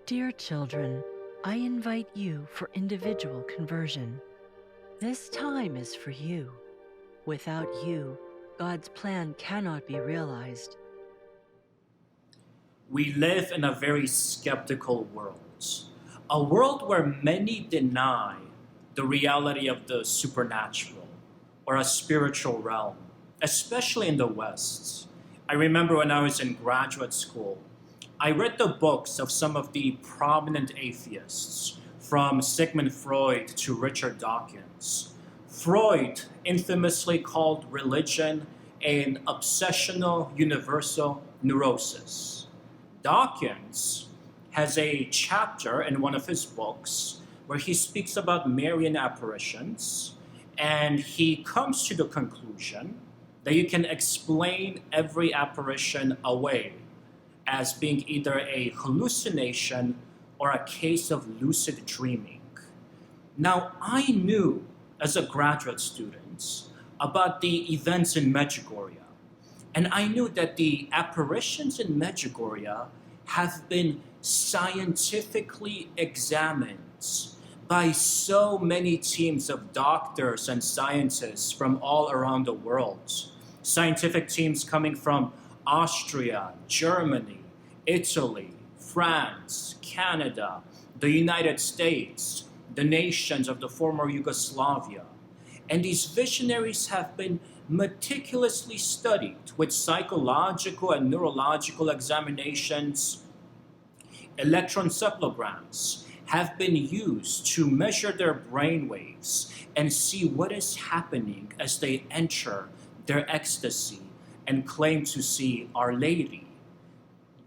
Dear children, I invite you for individual conversion. This time is for you. Without you, God's plan cannot be realized. We live in a very skeptical world, a world where many deny the reality of the supernatural or a spiritual realm, especially in the West. I remember when I was in graduate school, I read the books of some of the prominent atheists, from Sigmund Freud to Richard Dawkins. Freud infamously called religion an obsessional universal neurosis. Dawkins has a chapter in one of his books where he speaks about Marian apparitions, and he comes to the conclusion that you can explain every apparition away as being either a hallucination or a case of lucid dreaming. Now, I knew as a graduate student about the events in Medjugorje, and I knew that the apparitions in Medjugorje have been scientifically examined by so many teams of doctors and scientists from all around the world. Scientific teams coming from Austria, Germany, Italy, France, Canada, the United States, the nations of the former Yugoslavia. And these visionaries have been meticulously studied with psychological and neurological examinations. Electroencephalograms have been used to measure their brain waves and see what is happening as they enter their ecstasy and claim to see Our Lady.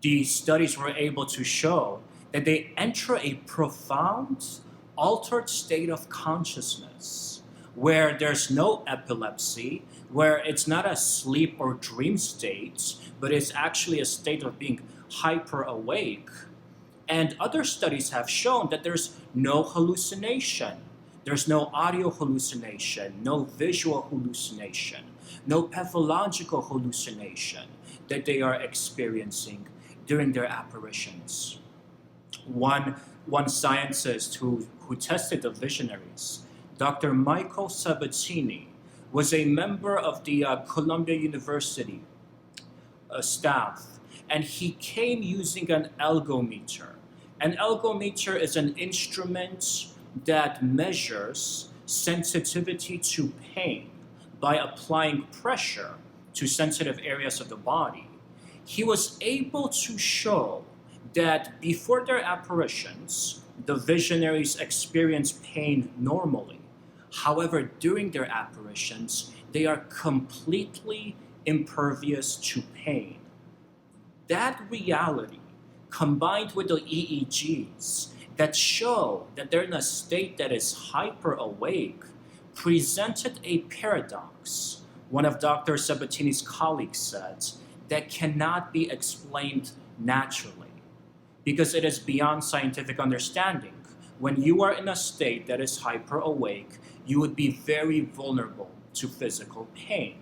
These studies were able to show that they enter a profound, altered state of consciousness where there's no epilepsy, where it's not a sleep or dream state, but it's actually a state of being hyper awake. And other studies have shown that there's no hallucination. There's no audio hallucination, no visual hallucination, no pathological hallucination that they are experiencing during their apparitions. One scientist who tested the visionaries, Dr. Michael Sabatini, was a member of the Columbia University staff, and he came using an algometer. An algometer is an instrument that measures sensitivity to pain by applying pressure to sensitive areas of the body. He was able to show that before their apparitions, the visionaries experience pain normally. However, during their apparitions, they are completely impervious to pain. That reality, combined with the EEGs that show that they're in a state that is hyper awake, presented a paradox, one of Dr. Sabatini's colleagues said, that cannot be explained naturally because it is beyond scientific understanding. When you are in a state that is hyper awake, you would be very vulnerable to physical pain.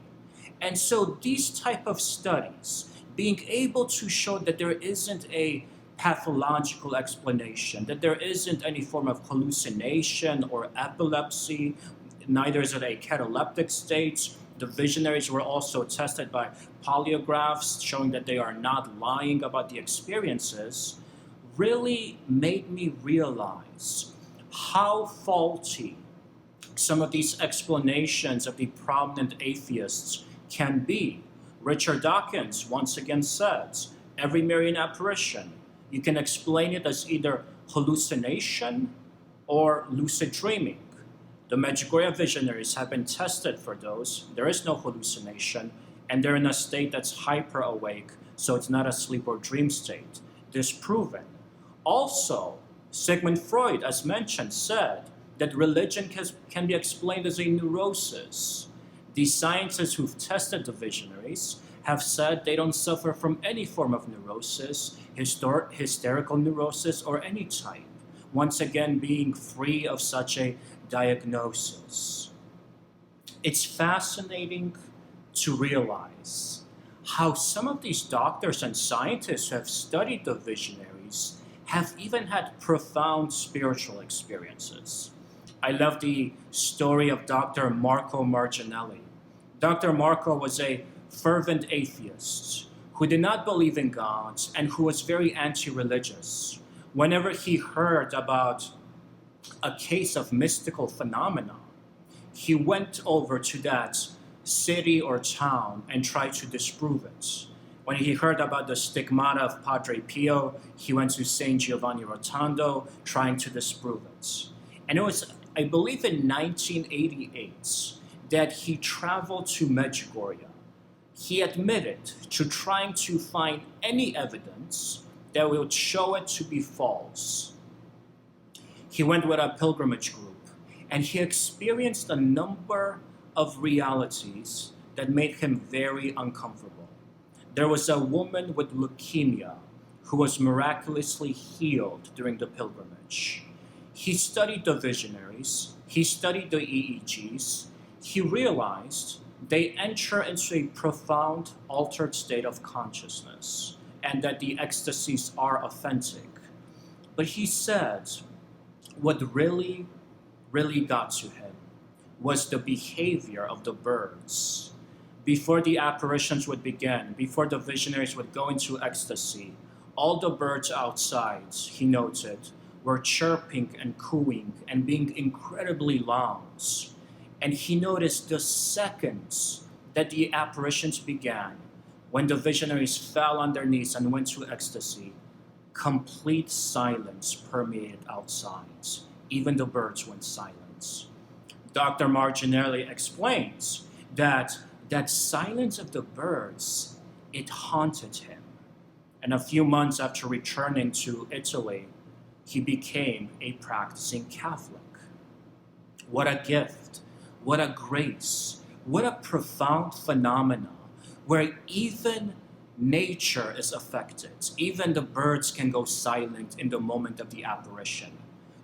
And so these type of studies, being able to show that there isn't a pathological explanation, that there isn't any form of hallucination or epilepsy, neither is it a cataleptic state. The visionaries were also tested by polygraphs showing that they are not lying about the experiences, really made me realize how faulty some of these explanations of the prominent atheists can be. Richard Dawkins once again says, every Marian apparition, you can explain it as either hallucination or lucid dreaming. The Medjugorje visionaries have been tested for those. There is no hallucination, and they're in a state that's hyper awake, so it's not a sleep or dream state. Disproven. Also, Sigmund Freud, as mentioned, said that religion can be explained as a neurosis. The scientists who've tested the visionaries have said they don't suffer from any form of neurosis, hysterical neurosis, or any type, once again being free of such a diagnosis. It's fascinating to realize how some of these doctors and scientists who have studied the visionaries have even had profound spiritual experiences. I love the story of Dr. Marco Marginelli. Dr. Marco was a fervent atheist who did not believe in God and who was very anti religious. Whenever he heard about a case of mystical phenomena, he went over to that city or town and tried to disprove it. When he heard about the stigmata of Padre Pio, he went to St. Giovanni Rotondo trying to disprove it. And it was, I believe, in 1988 that he traveled to Medjugorje. He admitted to trying to find any evidence that would show it to be false. He went with a pilgrimage group and he experienced a number of realities that made him very uncomfortable. There was a woman with leukemia who was miraculously healed during the pilgrimage. He studied the visionaries, he studied the EEGs, he realized they enter into a profound altered state of consciousness and that the ecstasies are authentic. But he said what really got to him was the behavior of the birds. Before the apparitions would begin, before the visionaries would go into ecstasy, all the birds outside, he noted, were chirping and cooing and being incredibly loud. And he noticed the seconds that the apparitions began, when the visionaries fell on their knees and went to ecstasy, complete silence permeated outside. Even the birds went silent. Dr. Marginelli explains that silence of the birds, it haunted him. And a few months after returning to Italy, he became a practicing Catholic. What a gift, what a grace, what a profound phenomena where even nature is affected. Even the birds can go silent in the moment of the apparition.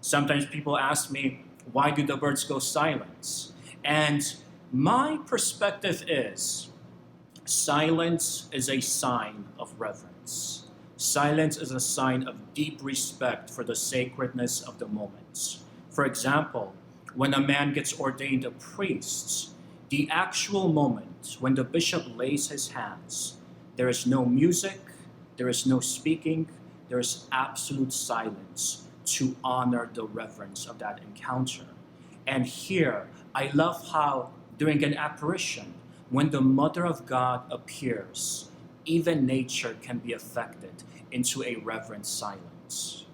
Sometimes people ask me, why do the birds go silent? And my perspective is, silence is a sign of reverence. Silence is a sign of deep respect for the sacredness of the moment. For example, when a man gets ordained a priest, the actual moment when the bishop lays his hands, there is no music, there is no speaking, there is absolute silence to honor the reverence of that encounter. And here, I love how during an apparition, when the Mother of God appears, even nature can be affected into a reverent silence.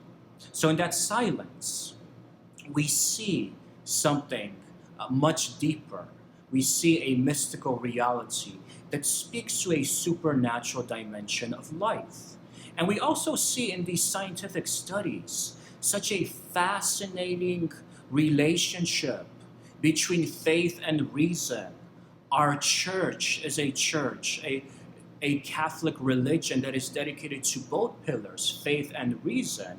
So in that silence, we see something much deeper. We see a mystical reality that speaks to a supernatural dimension of life. And we also see in these scientific studies such a fascinating relationship between faith and reason. Our church is a church, a Catholic religion that is dedicated to both pillars, faith and reason.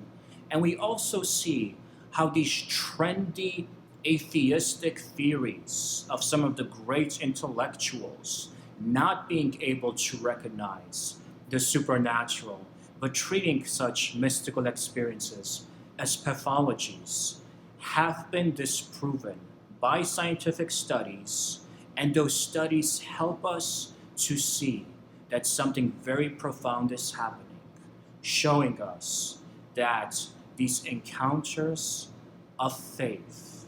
And we also see how these trendy atheistic theories of some of the great intellectuals not being able to recognize the supernatural, but treating such mystical experiences as pathologies, have been disproven by scientific studies, and those studies help us to see that something very profound is happening, showing us that these encounters of faith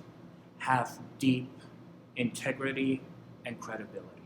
have deep integrity and credibility.